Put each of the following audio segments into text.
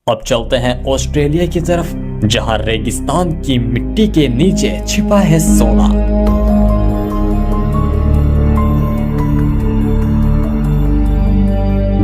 अब चलते हैं ऑस्ट्रेलिया की तरफ, जहां रेगिस्तान की मिट्टी के नीचे छिपा है सोना।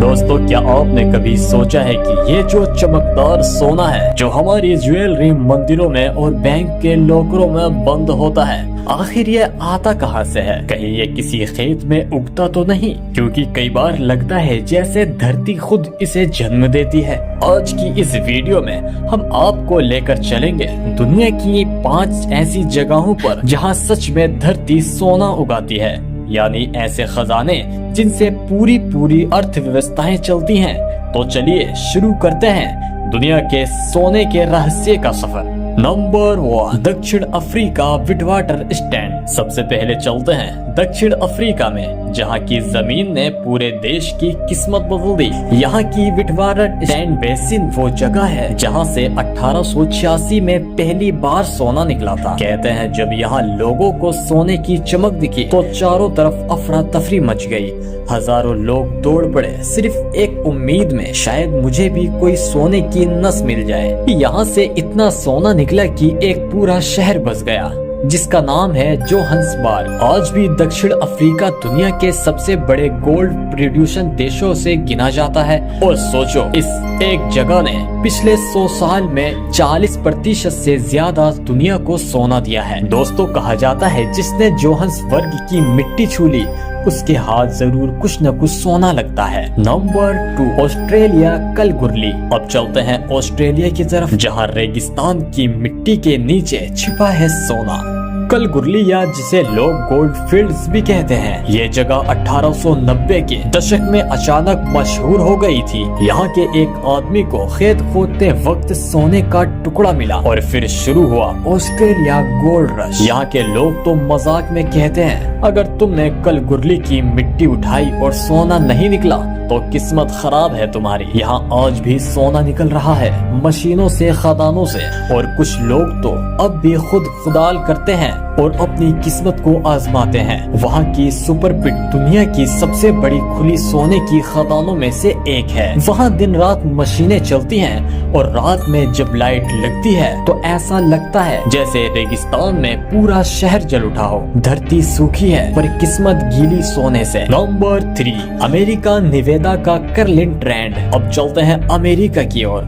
दोस्तों, क्या आपने कभी सोचा है कि ये जो चमकदार सोना है जो हमारी ज्वेलरी, मंदिरों में और बैंक के लॉकरों में बंद होता है, आखिर ये आता कहाँ से है? कहीं ये किसी खेत में उगता तो नहीं? क्योंकि कई बार लगता है जैसे धरती खुद इसे जन्म देती है। आज की इस वीडियो में हम आपको लेकर चलेंगे दुनिया की 5 ऐसी जगहों पर जहाँ सच में धरती सोना उगाती है, यानी ऐसे खजाने जिनसे पूरी अर्थव्यवस्थाएं चलती हैं। तो चलिए शुरू करते हैं दुनिया के सोने के रहस्य का सफर। नंबर 1, दक्षिण अफ्रीका विटवाटर स्टैंड। सबसे पहले चलते हैं दक्षिण अफ्रीका में, जहां की जमीन ने पूरे देश की किस्मत बदल दी। यहाँ की विटवाटर स्टैंड बेसिन वो जगह है जहां से 1886 में पहली बार सोना निकला था। कहते हैं जब यहाँ लोगों को सोने की चमक दिखी तो चारों तरफ अफरा तफरी मच गई। हजारों लोग दौड़ पड़े सिर्फ एक उम्मीद में, शायद मुझे भी कोई सोने की नस मिल जाए। यहाँ से इतना सोना निकला कि एक पूरा शहर बस गया, जिसका नाम है जोहान्सबर्ग। आज भी दक्षिण अफ्रीका दुनिया के सबसे बड़े गोल्ड प्रोड्यूसन देशों से गिना जाता है। और सोचो, इस एक जगह ने पिछले 100 साल में 40% से ज्यादा दुनिया को सोना दिया है। दोस्तों, कहा जाता है जिसने जोहान्सबर्ग की मिट्टी छू ली उसके हाथ जरूर कुछ न कुछ सोना लगता है। Number 2, Australia कलगुरली। अब चलते हैं ऑस्ट्रेलिया की तरफ, जहां रेगिस्तान की मिट्टी के नीचे छिपा है सोना। कलगुरली, या जिसे लोग गोल्ड फील्ड्स भी कहते हैं, ये जगह 1890 के दशक में अचानक मशहूर हो गई थी। यहाँ के एक आदमी को खेत खोदते वक्त सोने का टुकड़ा मिला और फिर शुरू हुआ ऑस्ट्रेलिया गोल्ड रश। यहाँ के लोग तो मजाक में कहते हैं अगर तुमने कलगुरली की मिट्टी उठाई और सोना नहीं निकला तो किस्मत खराब है तुम्हारी। यहाँ आज भी सोना निकल रहा है, मशीनों से, खदानों से, और कुछ लोग तो अब भी खुद खुदाल करते हैं और अपनी किस्मत को आजमाते हैं। वहाँ की सुपर पिट दुनिया की सबसे बड़ी खुली सोने की खदानों में से एक है। वहाँ दिन रात मशीनें चलती हैं और रात में जब लाइट लगती है तो ऐसा लगता है जैसे रेगिस्तान में पूरा शहर जल उठा हो। धरती सूखी है पर किस्मत गीली सोने से। नंबर 3, अमेरिका नेवादा का कर्लिन ट्रेंड। अब चलते हैं अमेरिका की ओर।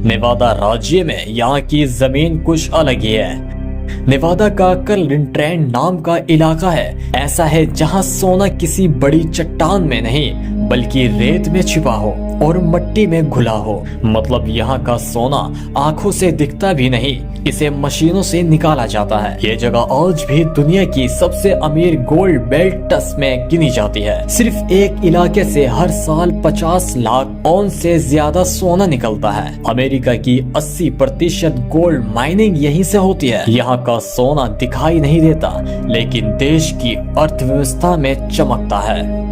नेवादा राज्य में यहाँ की जमीन कुछ अलग ही है। नेवादा का कर्लिन ट्रेंड नाम का इलाका है, ऐसा है जहां सोना किसी बड़ी चट्टान में नहीं बल्कि रेत में छिपा हो और मिट्टी में घुला हो। मतलब यहाँ का सोना आंखों से दिखता भी नहीं, इसे मशीनों से निकाला जाता है। ये जगह आज भी दुनिया की सबसे अमीर गोल्ड बेल्ट्स में गिनी जाती है। सिर्फ एक इलाके से हर साल 50 लाख औंस से ज्यादा सोना निकलता है। अमेरिका की 80% गोल्ड माइनिंग यहीं से होती है। यहाँ का सोना दिखाई नहीं देता लेकिन देश की अर्थव्यवस्था में चमकता है।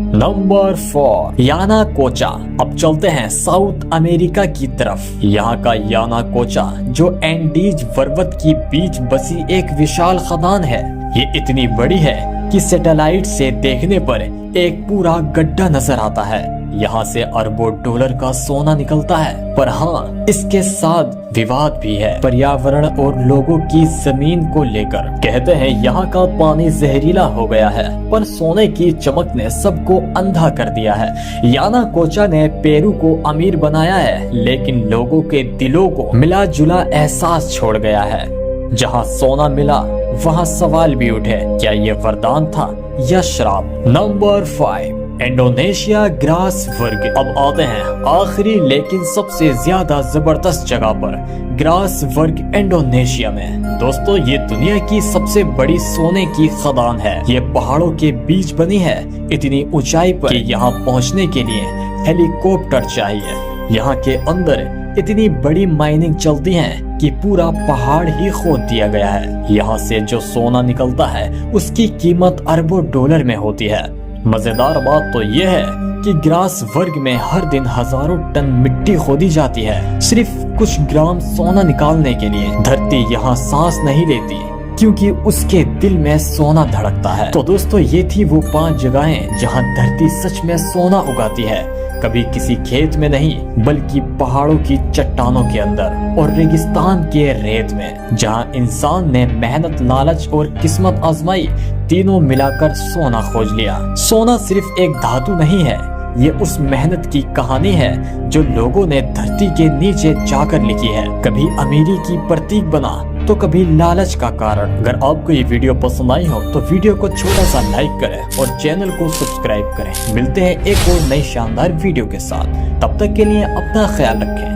नंबर 4, यानाकोचा। अब चलते हैं साउथ अमेरिका की तरफ। यहाँ का यानाकोचा जो एंडीज पर्वत की बीच बसी एक विशाल खदान है। ये इतनी बड़ी है कि सैटेलाइट से देखने पर एक पूरा गड्ढा नजर आता है। यहाँ से अरबों डॉलर का सोना निकलता है। पर हाँ, इसके साथ विवाद भी है, पर्यावरण और लोगों की जमीन को लेकर। कहते हैं यहाँ का पानी जहरीला हो गया है, पर सोने की चमक ने सबको अंधा कर दिया है। यानाकोचा ने पेरू को अमीर बनाया है, लेकिन लोगों के दिलों को मिला जुला एहसास छोड़ गया है। जहाँ सोना मिला वहाँ सवाल भी उठे, क्या ये वरदान था या श्राप? Number 5, Indonesia Grasberg. अब आते हैं आखिरी लेकिन सबसे ज्यादा जबरदस्त जगह पर, ग्रासबर्ग इंडोनेशिया में। दोस्तों, ये दुनिया की सबसे बड़ी सोने की खदान है। ये पहाड़ों के बीच बनी है, इतनी ऊंचाई पर कि यहाँ पहुँचने के लिए हेलीकॉप्टर चाहिए। यहाँ के अंदर इतनी बड़ी माइनिंग चलती है कि पूरा पहाड़ ही खोद दिया गया है। यहाँ से जो सोना निकलता है उसकी कीमत अरबों डॉलर में होती है। मजेदार बात तो यह है कि ग्रासबर्ग में हर दिन हजारों टन मिट्टी खोदी जाती है सिर्फ कुछ ग्राम सोना निकालने के लिए। धरती यहाँ सांस नहीं लेती क्योंकि उसके दिल में सोना धड़कता है। तो दोस्तों, ये थी वो 5 जगहें जहाँ धरती सच में सोना उगाती है। कभी किसी खेत में नहीं बल्कि पहाड़ों की चट्टानों के अंदर और रेगिस्तान के रेत में, जहां इंसान ने मेहनत, लालच और किस्मत आजमाई, तीनों मिलाकर सोना खोज लिया। सोना सिर्फ एक धातु नहीं है, ये उस मेहनत की कहानी है जो लोगों ने धरती के नीचे जाकर लिखी है। कभी अमीरी की प्रतीक बना तो कभी लालच का कारण। अगर आपको ये वीडियो पसंद आई हो तो वीडियो को छोटा सा लाइक करें और चैनल को सब्सक्राइब करें। मिलते हैं एक और नई शानदार वीडियो के साथ, तब तक के लिए अपना ख्याल रखें।